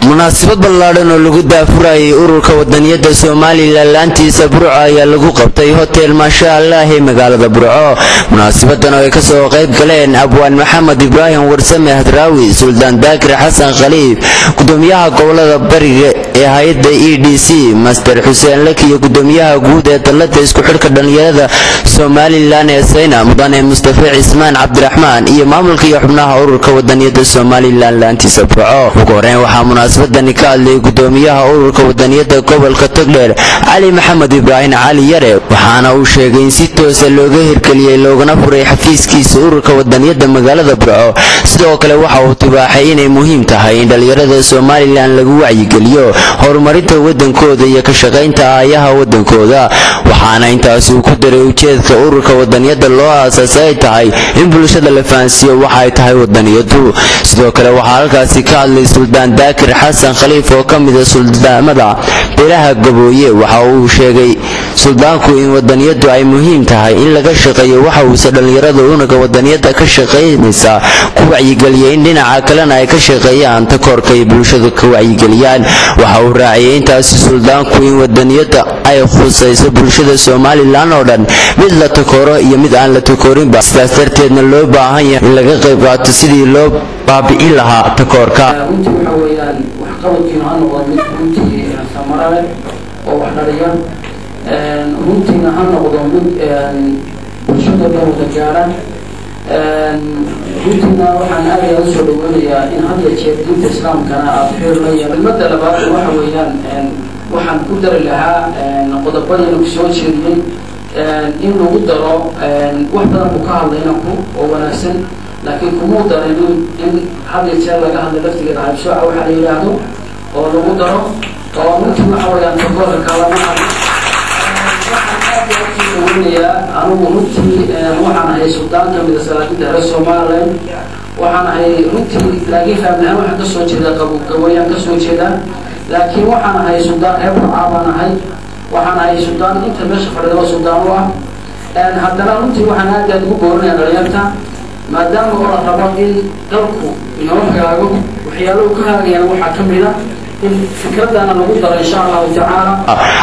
munaasabad ballaaran oo lagu daafurayay ururka wadaniyada Soomaaliland laantiisa Burco ayaa lagu qabtay hotel Masha Allah ee magaalada Burco. munaasabadan oo ay ka soo qayb galeen Abwaan Maxamed Ibrahim Warsame Hadraawi, Suldaan Daakir Xasan Khaliif, gudoomiyaha gobolada Bariga ee hay'adda EDC Master Xuseen Laki iyo gudoomiyaha guud ee dalada isku xidhka dhalinyarada Soomaaliland ee Sayna Mudane Mustafa Cismaan Cabdiraxmaan iyo maamulka iyo xubnaha ururka wadaniyada Soomaaliland laantiisa Burco. ugu horreyn waxaa munaasabadani ka hadlay gudoomiyaha ururka wadaniyada gobolka Togdheer Cali Maxamed Ibrahim Cali Yare, waxaana uu sheegay in si toos ah looga hirgeliyay loogana furay xafiiskiisa ururka wadaniyada magaalada Burco. sidoo kale waxa uu tibaaxay inay muhiim tahay in dhalinyarada Soomaaliland lagu wacyigeliyo horumarinta wadankooda iyo ka shaqaynta aayaha wadankooda, waxaana intaas uu ku daray ujeedka ururka wadaniyada loo aasaasay tahay in bulshada la fahansiiyo waxa ay tahay wadaniyadu. sidoo kale waxaa halkaasi ka hadlay Suldaan Daakir Xasan Khaliif oo ka mid ah suldaamada beelaha Gabooye. waxa uu sheegay suldaanku in wadaniyadu ay muhiim tahay in laga shaqeeyo waxa uu dhalinyarada ururka wadaniyada ka shaqeynaysa ku wacyigeliyo in dhinaca kalena ay ka shaqeeyaan takoorka ay bulshada ka wacyigeliyaan. waxa uu raaciyay intaas suldaanku in wadaniyada ay khusayso bulshada Soomaaliland oo dhan, mid la takooro iyo mid aan la takoorin ba, sidaas darteedna loo baahan yahay in laga qayb qaato sidii loo baabi'in lahaa takoorka. runtiina ha noqdo mid bulshada dowladda gaaran. runtiina waxaan aad u soo dhaweynayaa in had iyo jeer diinta islaamkana aad xeer la yeelo. midda labaad waxa weeyaan waxaan ku dari lahaa qodobadii ku soo jeediyay in lagu daro wax badan ku ka hadlayna oo wanaagsan, laakiin kuma darin in had iyo jeer laga hadlo laftigeeda habsooca waxa la yiraahdo oo lagu daro oo runtii waxa weeyaan takoorka kalamaha anigu runtii waxaan ahay suldaan ka mid ah salaadida reer Soomaaliland. waxaan ahay runtii laakiin fahmnaan waxaan ka soo jeedaa Gabooyaan ka soo jeedaa, laakiin waxaan ahay suldaan reer Burco baan ahay. waxaan ahay suldaan inta meesha fadhido suldaan u ah. haddana runtii waxaan aad ugu boorinayaa dhalinyarta, maadaama oo la rabo in dalku inoo hagaago waxyaalo ka hagaagayaan waxaa ka mid ah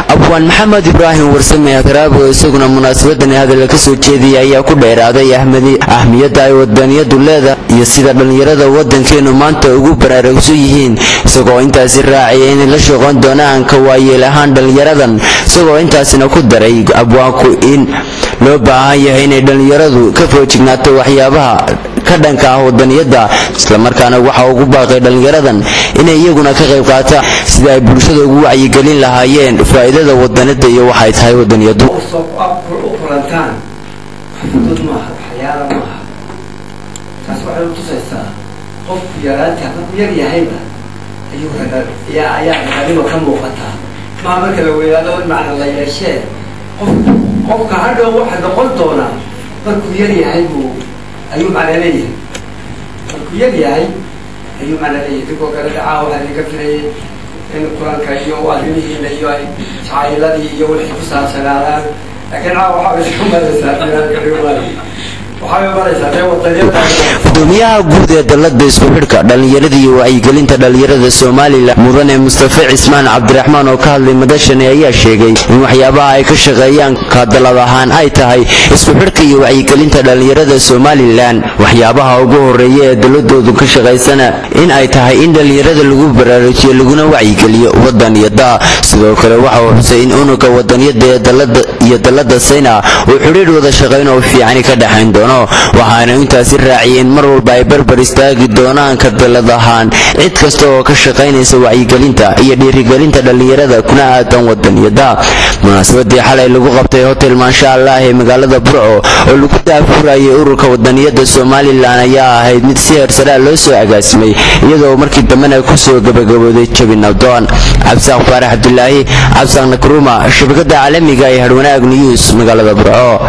Abwaan Maxamed Ibrahim Warsame Hadraawi isaguna munaasabadan hadal ka soo jeediyay ayaa ku dheeraaday ahmiyadda ay wadaniyadu leedahay iyo sida dhalinyarada wadankeenu maanta ugu baraarugsan yihiin, isagoo intaasi raaciyay in la shaqeyn doonaan ka waayeel ahaan dhalinyaradan. isagoo intaasina ku daray abwaanku in loo baahan yahay in dhalinyaradu ka foojignaato waxyaabaha ka dhanka ah wadaniyada, isla markaana waxa ugu baaqay dhalinyaradan inay iyaguna ka qayb qaataan sida ay bulshada ugu wacyigelin lahaayeen faa'iidada wadaniyada iyo waxa ay tahay wadaniyadu. qofka hadhow waxa noqon doona markuu yar yahay ayuu macna leeyahay. markuu yar yahay ayuu macna leeyahay. dadkoo kale dacaa waxaa laga filayay in quraanka iyo arrimihiina iyo ay jacayladii iyo wixii ku saabsanaadaan, laakiin waxaa isku maraysaa gudoomiyaha guud ee dalada isku xidhka dhalinyarada iyo wacyigelinta dhalinyarada Soomaaliland Mudane Mustafa Cismaan Cabdiraxmaan oo ka hadlay madashani ayaa sheegay in waxyaabaha ay ka shaqeeyaan ka dalad ahaan ay tahay isku xidhka iyo wacyigelinta dhalinyarada Soomaaliland. waxyaabaha ugu horeeya ee daladoodu ka shaqeysana in ay tahay in dhalinyarada lagu baraarujiyo laguna wacyigeliyo wadaniyada. sidoo kale waxa uu xusay in ururka wadaniyada ee dalada iyo dalada Sayna uu xiriir wada shaqeyn oo fiican ka dhaxayn doono, waxaana intaasi raaciyeen mar walba ay barbar istaagi doonaan ka dalad ahaan cid kasta oo ka shaqeynaysa wacyigelinta iyo dhiirigelinta dhalinyarada kuna aadan wadaniyada. munaasabadii xalay lagu qabtay hotel Masha Allah ee magaalada Burco oo lagu daafurayay ururka wadaniyada Soomaaliland ayaa ahayd mid si heersare loo soo agaasimay, iyadoo markii dambena ku soo gabagabooday Jabi Nabdoon. Cabsaaq Faarax Abdullaahi, Cabsaaq Nakruma, shabakada caalamiga ee Harwanaag News magaalada Burco.